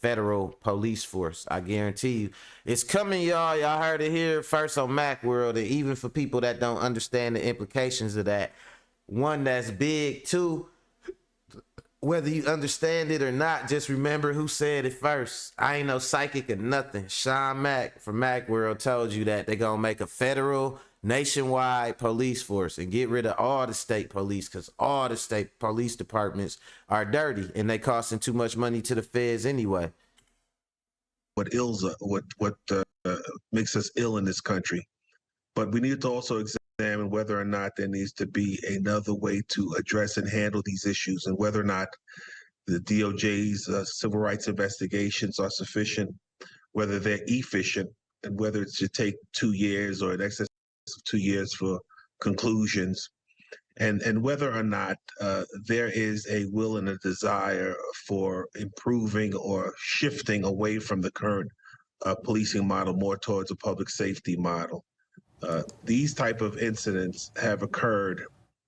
federal police force. I guarantee you, it's coming, y'all. Y'all heard it here first on Macworld, and even for people that don't understand the implications of that, one, that's big. Two, whether you understand it or not, just remember who said it first. I ain't no psychic or nothing. Sean Mack from Macworld told you that they gonna make a federal nationwide police force and get rid of all the state police, because all the state police departments are dirty and they costing too much money to the feds anyway. What makes us ill in this country. But we need to also examine whether or not there needs to be another way to address and handle these issues, and whether or not the DOJ's civil rights investigations are sufficient, whether they're efficient, and whether it should take 2 years or in excess of 2 years for conclusions, and whether or not there is a will and a desire for improving or shifting away from the current policing model more towards a public safety model. These type of incidents have occurred.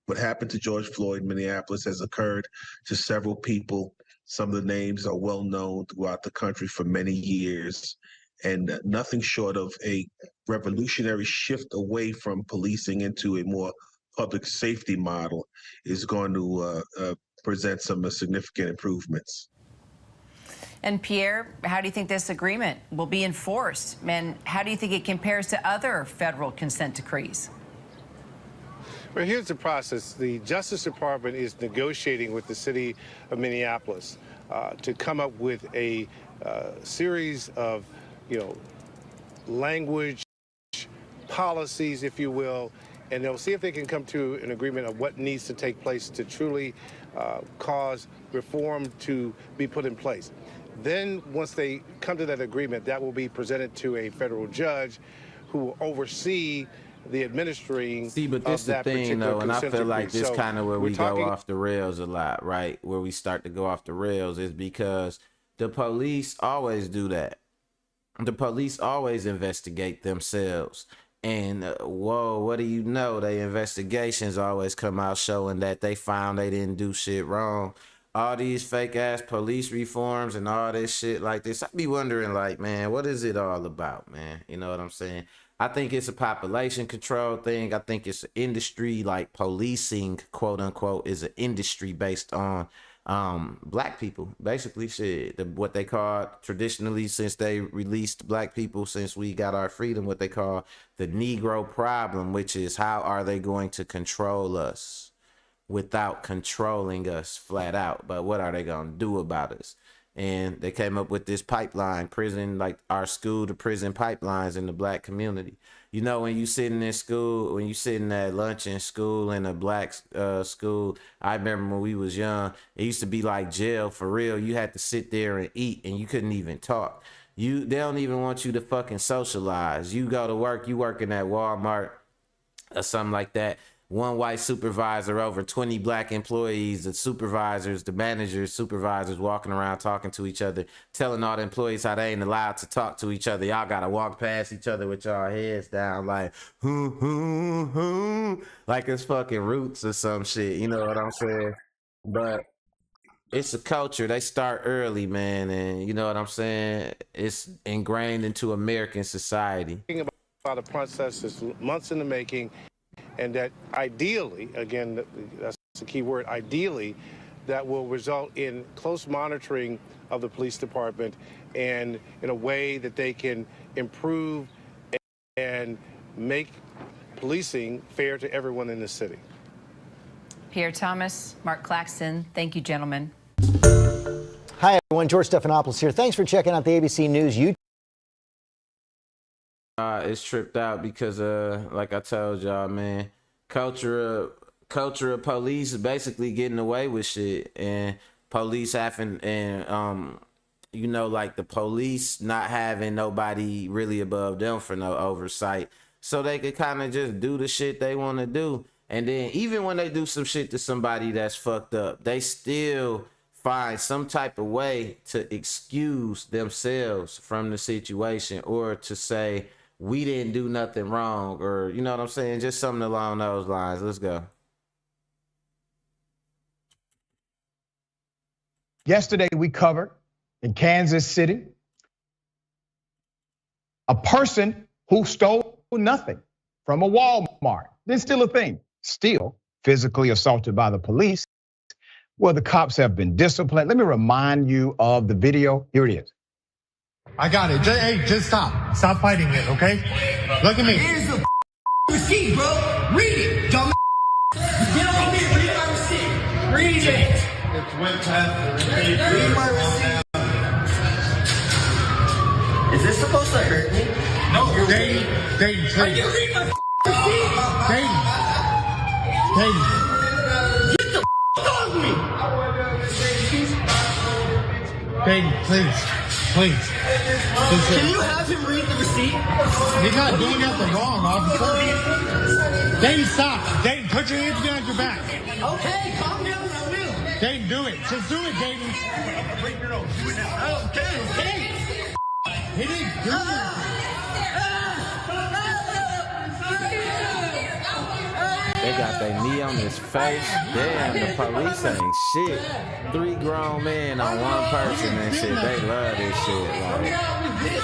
What happened to George Floyd in Minneapolis has occurred to several people. Some of the names are well known throughout the country for many years, and nothing short of a revolutionary shift away from policing into a more public safety model is going to present some significant improvements. And Pierre, how do you think this agreement will be enforced? And how do you think it compares to other federal consent decrees? Well, here's the process. The Justice Department is negotiating with the city of Minneapolis to come up with a series of, language, policies, if you will, and they'll see if they can come to an agreement of what needs to take place to truly cause reform to be put in place. Then once they come to that agreement, that will be presented to a federal judge who will oversee the administering. See, but this of the that thing though, and I consent feel like decree. this So kind of where we're we talking- go off the rails a lot, right? Where we start to go off the rails is because the police always do that. The police always investigate themselves. And whoa, what do you know? Their investigations always come out showing that they found they didn't do shit wrong. All these fake ass police reforms and all this shit like this, I be wondering, like, man, what is it all about, man? You know what I'm saying? I think it's a population control thing. I think it's an industry, like policing, quote unquote, is an industry based on black people. Basically, shit, what they call traditionally, since they released black people, since we got our freedom, what they call the Negro problem, which is how are they going to control us without controlling us flat out, but what are they gonna do about us? And they came up with this pipeline, prison, like our school to prison pipelines in the black community. You know, when you sitting in school, when you sitting at lunch in school in a black school, I remember when we was young, it used to be like jail for real. You had to sit there and eat and you couldn't even talk. They don't even want you to fucking socialize. You go to work, you working at Walmart or something like that. One white supervisor over 20 black employees, the supervisors, the managers, supervisors walking around talking to each other, telling all the employees how they ain't allowed to talk to each other. Y'all gotta walk past each other with y'all heads down like, like it's fucking Roots or some shit. You know what I'm saying? But it's a culture. They start early, man. And you know what I'm saying? It's ingrained into American society. About a process that's months in the making. And that ideally, again, that's the key word, ideally, that will result in close monitoring of the police department and in a way that they can improve and make policing fair to everyone in the city. Pierre Thomas, Mark Claxton, thank you, gentlemen. Hi, everyone. George Stephanopoulos here. Thanks for checking out the ABC News YouTube. It's tripped out because, like I told y'all, man, culture of police is basically getting away with shit, and police having, and you know, like the police not having nobody really above them for no oversight, so they could kind of just do the shit they want to do, and then even when they do some shit to somebody that's fucked up, they still find some type of way to excuse themselves from the situation or to say, we didn't do nothing wrong, or you know what I'm saying? Just something along those lines. Let's go. Yesterday we covered in Kansas City a person who stole nothing from a Walmart. Didn't steal a thing. Still physically assaulted by the police. Well, the cops have been disciplined. Let me remind you of the video. Here it is. I got it. Just stop. Stop fighting it, okay? Look at me. Here's the receipt, bro. Read it, dumb. Get on me. Read my receipt. Read it. It's went past the receipt. Read my receipt. Is this supposed to hurt me? No, Dayton, please. Are you reading my receipt? Dayton. Get the off me. Dayton, please. Can you have him read the receipt? He's not doing nothing wrong, officer. Dayton, stop. Dayton, put your hands behind your back. Okay, calm down, I will. Dayton, do it. Just do it, Dayton. Okay. He didn't do it. They got their knee on his face. Damn, the police ain't shit. 3 grown men on one person and shit. They love this shit. Like,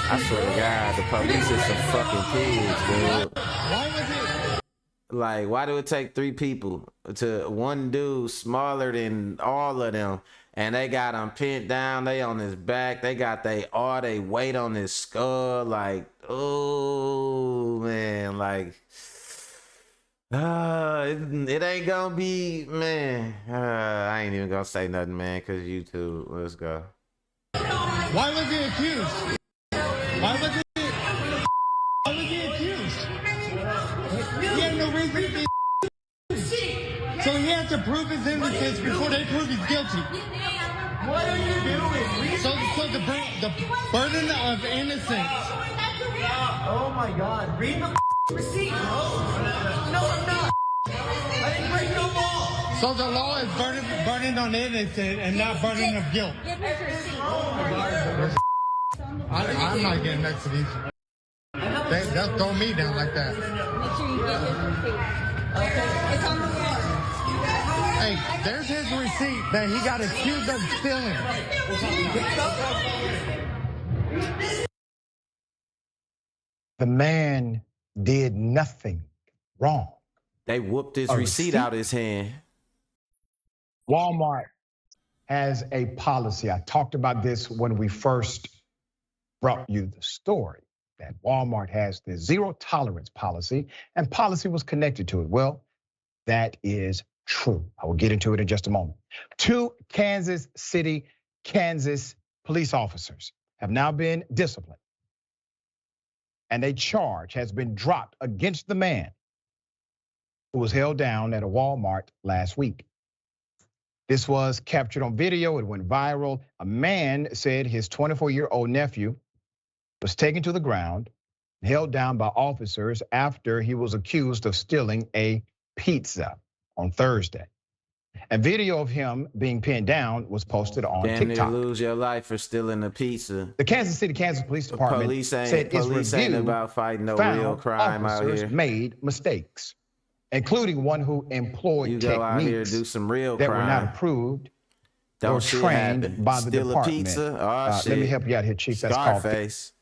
I swear to God, the police is some fucking pigs, dude. Like, why do it take 3 people to one dude smaller than all of them? And they got him pinned down. They on his back. They got all they weight on his skull. Like, oh man, like. It ain't gonna be, man. I ain't even gonna say nothing, man, cause YouTube. Let's go. Why was he accused? He had no reason to be. So he has to prove his innocence before they prove he's guilty. What are you doing? So the burden of innocence. Oh my God! Read the receipt. No, I'm not. I didn't break no law. So the law is burden on innocent and not burden of guilt. I'm not getting next to these. They'll throw me down like that. Make sure you get his receipt. Okay, it's on the floor. Hey, there's his receipt that he got accused of stealing. The man did nothing wrong. They whooped his receipt out his hand. Walmart has a policy. I talked about this when we first brought you the story, that Walmart has the zero tolerance policy, and policy was connected to it. Well, that is true. I will get into it in just a moment. 2 Kansas City, Kansas police officers have now been disciplined, and a charge has been dropped against the man who was held down at a Walmart last week. This was captured on video. It went viral. A man said his 24-year-old nephew was taken to the ground, held down by officers after he was accused of stealing a pizza on Thursday. A video of him being pinned down was posted on Damn TikTok. near lose your life for stealing a pizza. The Kansas City, Kansas Police Department said its review ain't about fighting no found real crime out officers here. made mistakes, including one who employed You go out here techniques do some real that crime. were not approved Don't or shit trained happen. by the Steal department. a pizza? Oh, shit. Let me help you out here, Chief. That's called Scarface.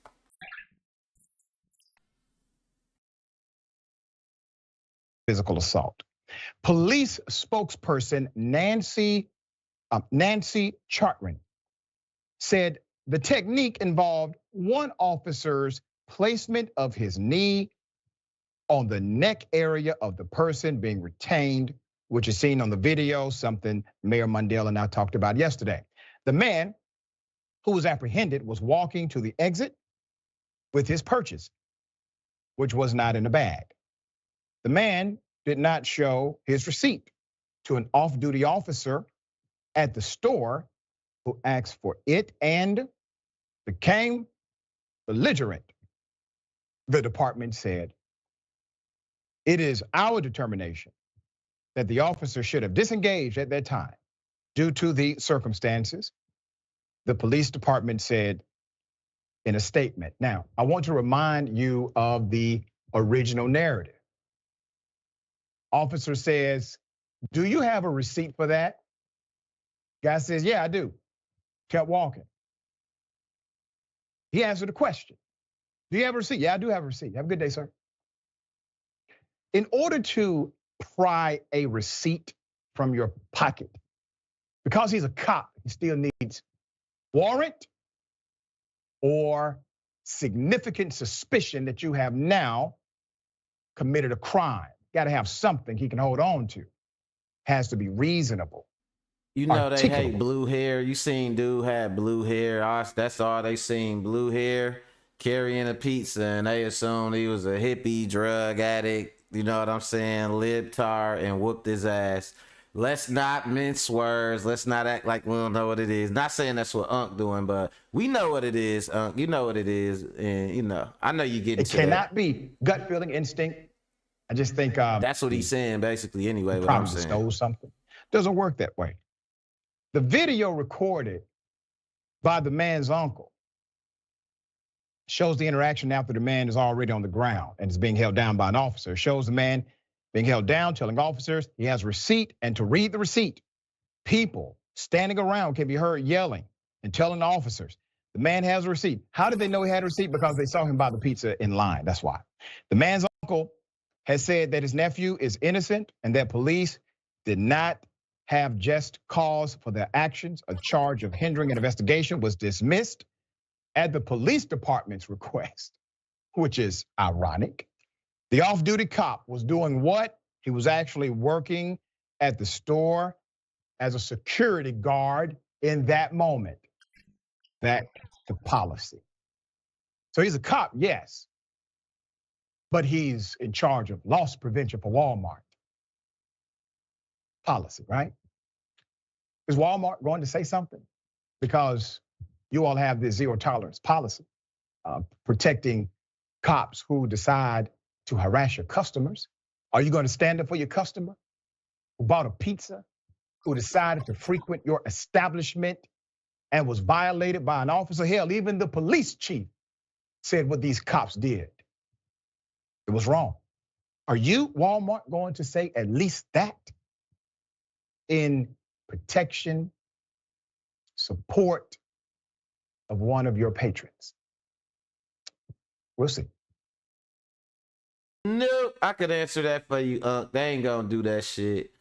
physical assault. Police spokesperson Nancy Chartran said the technique involved one officer's placement of his knee on the neck area of the person being retained, which is seen on the video, something Mayor Mandela and I talked about yesterday. The man who was apprehended was walking to the exit with his purchase, which was not in a bag. The man did not show his receipt to an off-duty officer at the store who asked for it and became belligerent. The department said, it is our determination that the officer should have disengaged at that time due to the circumstances, the police department said in a statement. Now, I want to remind you of the original narrative. Officer says, do you have a receipt for that? Guy says, yeah, I do. Kept walking. He answered the question. Do you have a receipt? Yeah, I do have a receipt. Have a good day, sir. In order to pry a receipt from your pocket, because he's a cop, he still needs warrant or significant suspicion that you have now committed a crime. Got to have something he can hold on to. Has to be reasonable. You know they hate blue hair. You seen dude had blue hair. That's all they seen, blue hair. carrying a pizza, and they assumed he was a hippie, drug addict, you know what I'm saying, libtard, and whooped his ass. Let's not mince words. Let's not act like we don't know what it is. Not saying that's what Unc doing, but we know what it is, Unc. You know what it is, and you know. I know you get It into cannot that. be gut feeling instinct. I just think That's what he's saying, basically. Anyway, what I'm probably saying. stole something. Doesn't work that way. The video recorded by the man's uncle shows the interaction after the man is already on the ground and is being held down by an officer. It shows the man being held down, telling officers he has a receipt, and to read the receipt, people standing around can be heard yelling and telling the officers, the man has a receipt. How did they know he had a receipt? Because they saw him buy the pizza in line. That's why. The man's uncle has said that his nephew is innocent and that police did not have just cause for their actions. A charge of hindering an investigation was dismissed at the police department's request, which is ironic. The off-duty cop was doing what? He was actually working at the store as a security guard in that moment. That's the policy. So he's a cop, yes, but he's in charge of loss prevention for Walmart. Policy, right? Is Walmart going to say something? Because you all have this zero tolerance policy, protecting cops who decide to harass your customers. Are you going to stand up for your customer who bought a pizza, who decided to frequent your establishment and was violated by an officer? Hell, even the police chief said what these cops did, it was wrong. Are you, Walmart, going to say at least that in protection, support of one of your patrons? We'll see. Nope, I could answer that for you, Unc. They ain't gonna do that shit.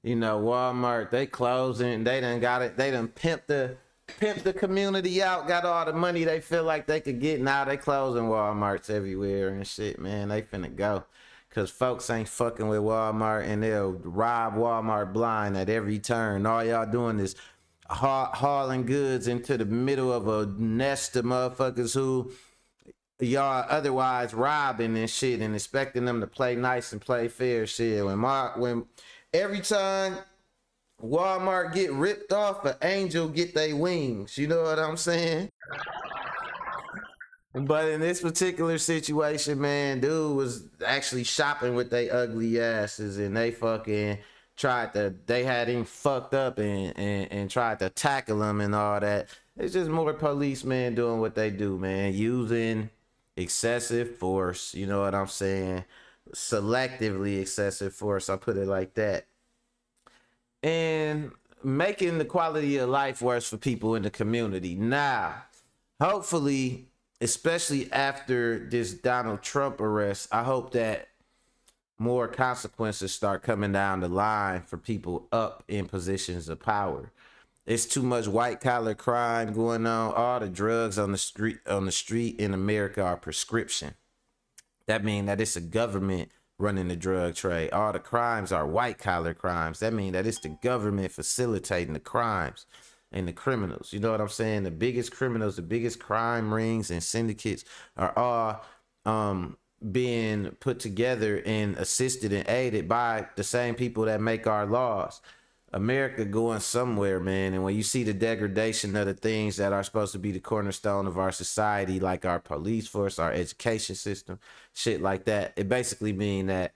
You know, Walmart, they closing, they done got it, they done pimped the community out, got all the money they feel like they could get. Now they closing Walmarts everywhere and shit, man. They finna go. Cause folks ain't fucking with Walmart and they'll rob Walmart blind at every turn. All y'all doing is hauling goods into the middle of a nest of motherfuckers who y'all otherwise robbing and shit and expecting them to play nice and play fair shit. When every time Walmart get ripped off, an angel get they wings. You know what I'm saying? But in this particular situation, man, dude was actually shopping with they ugly asses and they fucking they had him fucked up and tried to tackle him and all that. It's just more policemen doing what they do, man. Using excessive force, you know what I'm saying? Selectively excessive force, I'll put it like that. And making the quality of life worse for people in the community. Now, hopefully, especially after this Donald Trump arrest, I hope that more consequences start coming down the line for people up in positions of power. It's too much white collar crime going on. All the drugs on the street in America are prescription. That means that it's a government running the drug trade. All the crimes are white collar crimes. That means that it's the government facilitating the crimes and the criminals. You know what I'm saying? The biggest criminals, the biggest crime rings and syndicates are all being put together and assisted and aided by the same people that make our laws. America going somewhere, man. And when you see the degradation of the things that are supposed to be the cornerstone of our society, like our police force, our education system, shit like that, it basically mean that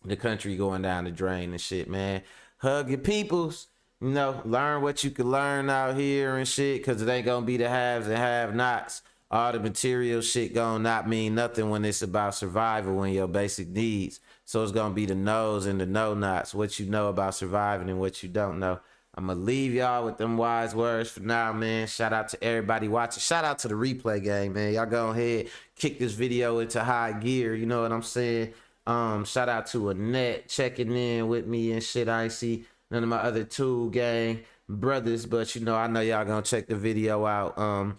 the country going down the drain and shit, man. Hug your peoples, you know, learn what you can learn out here and shit, because it ain't gonna be the haves and have-nots. All the material shit gonna not mean nothing when it's about survival and your basic needs. So it's gonna be the no's and the no-nots, what you know about surviving and what you don't know. I'm gonna leave y'all with them wise words for now, man. Shout out to everybody watching. Shout out to the replay game, man. Y'all go ahead, kick this video into high gear. You know what I'm saying? Shout out to Annette checking in with me and shit. I ain't see none of my other Tool Gang brothers, but you know, I know y'all gonna check the video out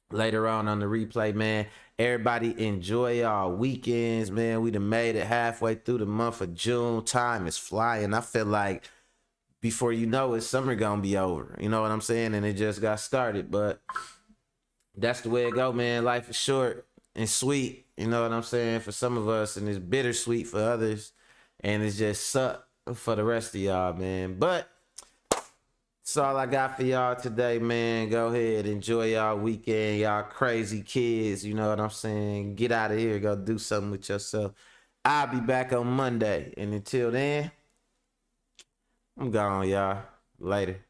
later on the replay, man. Everybody enjoy y'all weekends, man. We done made it halfway through the month of June. Time is flying. I feel like before you know it, summer gonna be over. You know what I'm saying? And it just got started. But that's the way it go, man. Life is short and sweet. You know what I'm saying? For some of us, and it's bittersweet for others, and it's just suck for the rest of y'all, man. But that's all I got for y'all today, man. Go ahead, enjoy y'all weekend, y'all crazy kids. You know what I'm saying? Get out of here, go do something with yourself. I'll be back on Monday, and until then, I'm gone, y'all. Later.